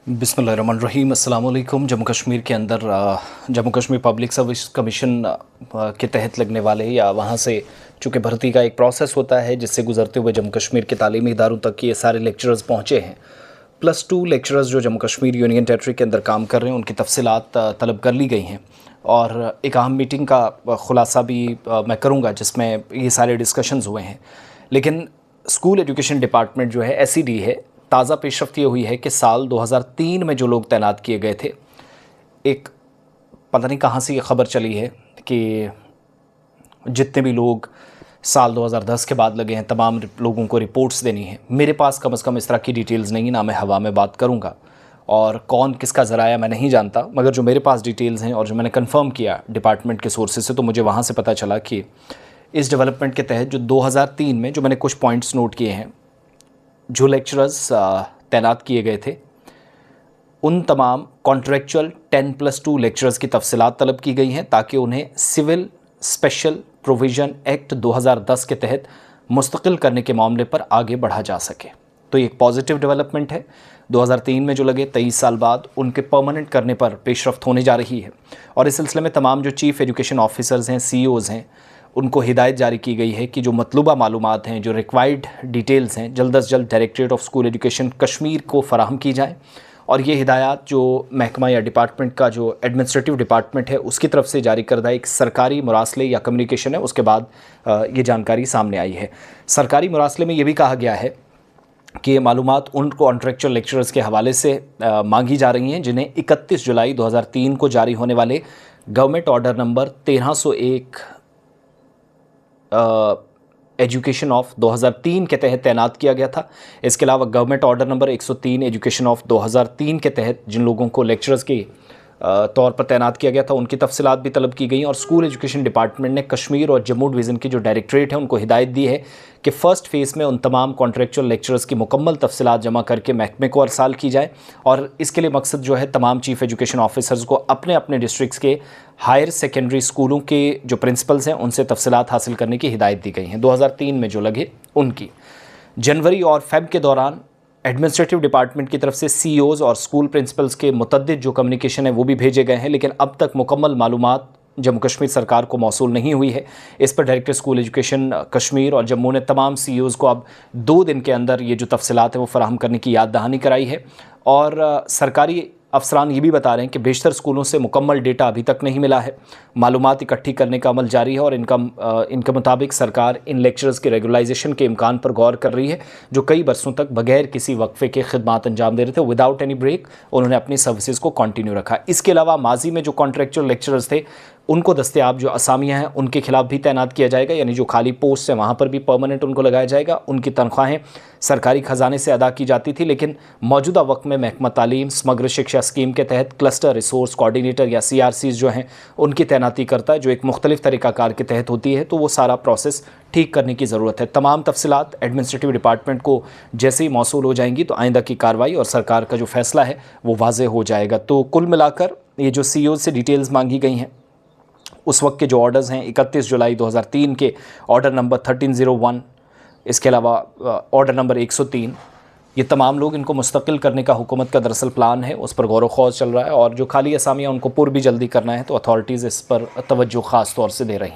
बिस्मिल्लाहिर्रहमानिर्रहीम। अस्सलाम वालेकुम। जम्मू कश्मीर के अंदर Jammu Kashmir public service commission के तहत लगने वाले या वहाँ से चूँकि भर्ती का एक प्रोसेस होता है जिससे गुजरते हुए जम्मू कश्मीर के तालीमी इदारों तक ये सारे लेक्चरर्स पहुँचे हैं। +2 लेक्चरर्स जो जम्मू कश्मीर यूनियन टेरिटरी के अंदर काम कर रहे हैं उनकी तफसीलात तलब कर ली गई हैं और एक अहम मीटिंग का ख़ुलासा भी मैं करूँगा जिसमें ये सारे डिस्कशंस हुए हैं। लेकिन स्कूल एजुकेशन डिपार्टमेंट जो है SED है, ताज़ा पेशरफ्त ये हुई है कि साल 2003 में जो लोग तैनात किए गए थे, एक पता नहीं कहाँ से ये ख़बर चली है कि जितने भी लोग साल 2010 के बाद लगे हैं तमाम लोगों को रिपोर्ट्स देनी है। मेरे पास कम से कम इस तरह की डिटेल्स नहीं, ना मैं हवा में बात करूँगा और कौन किसका ज़राया मैं नहीं जानता, मगर जो मेरे पास डिटेल्स हैं और जो मैंने कंफर्म किया डिपार्टमेंट के सोर्सेज से, तो मुझे वहाँ से पता चला कि इस डेवलपमेंट के तहत जो 2003 में जो मैंने कुछ पॉइंट्स नोट किए हैं, जो लेक्चरर्स तैनात किए गए थे उन तमाम कॉन्ट्रेक्चुअल 10+2 लेक्चरर्स की तफसीलात तलब की गई हैं ताकि उन्हें सिविल स्पेशल प्रोविज़न एक्ट 2010 के तहत मुस्तकिल करने के मामले पर आगे बढ़ा जा सके। तो ये एक पॉजिटिव डेवलपमेंट है। 2003 में जो लगे 23 साल बाद उनके परमानेंट करने पर पेशरफ्त होने जा रही है और इस सिलसिले में तमाम जो चीफ़ एजुकेशन ऑफिसर्स हैं, CEOs हैं, उनको हिदायत जारी की गई है कि जो मतलूबा मालूमात हैं, जो रिक्वायर्ड डिटेल्स हैं, जल्द अज़ जल्द directorate of school education Kashmir को फ़राहम की जाए और ये हिदायत जो महकमा या डिपार्टमेंट का जो एडमिनिस्ट्रेटिव डिपार्टमेंट है उसकी तरफ से जारी करदा एक सरकारी मुरासले या कम्युनिकेशन है, उसके बाद ये जानकारी सामने आई है। सरकारी मुरासले में ये भी कहा गया है कि ये मालूमात उन कॉन्ट्रेक्चुअल लेक्चरर्स के हवाले से मांगी जा रही हैं जिन्हें 31 जुलाई 2003 को जारी होने वाले government order number 1301 education of 2003 के तहत तैनात किया गया था। इसके अलावा government order number 103 education of 2003 के तहत जिन लोगों को लेक्चरर्स के तौर पर तैनात किया गया था उनकी तफसीलात भी तलब की गई और स्कूल एजुकेशन डिपार्टमेंट ने कश्मीर और जम्मू डिवीज़न की जो डायरेक्टरेट है उनको हिदायत दी है कि फ़र्स्ट फ़ेज़ में उन तमाम कॉन्ट्रेक्चुअल लेक्चरर्स की मुकम्मल तफसीलात जमा करके महकमे को अरसाल की जाए और इसके लिए मकसद जो है तमाम चीफ़ एजुकेशन ऑफिसर्स को अपने अपने डिस्ट्रिक्ट्स के हायर सेकेंडरी स्कूलों के जो प्रिंसिपल्स हैं उनसे तफसीलात हासिल करने की हिदायत दी गई हैं। 2003 में जो लगे उनकी जनवरी और फ़ेब के दौरान एडमिनिस्ट्रेटिव डिपार्टमेंट की तरफ से CEOs और स्कूल प्रिंसिपल्स के मुतद्दिद जो कम्युनिकेशन है वो भी भेजे गए हैं, लेकिन अब तक मुकम्मल मालूमात जम्मू कश्मीर सरकार को मौसूल नहीं हुई है। इस पर डायरेक्टर स्कूल एजुकेशन कश्मीर और जम्मू ने तमाम CEOs को अब 2 दिन के अंदर ये जो तफसीलात है वो फराहम करने की याद दहानी कराई है और सरकारी अफसरान ये भी बता रहे हैं कि बेशतर स्कूलों से मुकम्मल डेटा अभी तक नहीं मिला है। मालूमात इकट्ठी करने का अमल जारी है और इनके मुताबिक सरकार इन लेक्चरर्स के रेगुलाइजेशन के इम्कान पर गौर कर रही है जो कई बरसों तक बगैर किसी वक्फे के खिदमात अंजाम दे रहे थे। विदाउट एनी ब्रेक उन्होंने अपनी सर्विसेज को कंटिन्यू रखा। इसके अलावा माजी में जो कॉन्ट्रेक्चुअल लेक्चरर्स थे उनको दस्तयाब जो असामियाँ हैं उनके खिलाफ भी तैनात किया जाएगा, यानी जो खाली पोस्ट है वहाँ पर भी परमानेंट उनको लगाया जाएगा। उनकी तनख्वाहें सरकारी ख़जाने से अदा की जाती थी, लेकिन मौजूदा वक्त में महकमा तालीम समग्र शिक्षा स्कीम के तहत क्लस्टर रिसोर्स कोऑर्डिनेटर या CRCs जो हैं उनकी तैनाती करता है, जो एक मुख्तलिफ तरीक़ाकार के तहत होती है। तो वो सारा प्रोसेस ठीक करने की ज़रूरत है। तमाम तफसीलात एडमिनिस्ट्रेटिव डिपार्टमेंट को जैसे ही मौसूल हो जाएंगी तो आइंदा की कार्रवाई और सरकार का जो फ़ैसला है वो वाज़ेह हो जाएगा। तो कुल मिलाकर ये जो CEOs से डिटेल्स मांगी गई हैं उस वक्त के जो ऑर्डर्स हैं 31 जुलाई 2003 के ऑर्डर नंबर 1301, इसके अलावा ऑर्डर नंबर 103, ये तमाम लोग इनको मुस्तकिल करने का हुकूमत का दरअसल प्लान है, उस पर गौर व खौज चल रहा है और जो खाली असामियाँ उनको पुर भी जल्दी करना है तो अथॉरिटीज़ इस पर तवज्जो ख़ास तौर से दे रही हैं।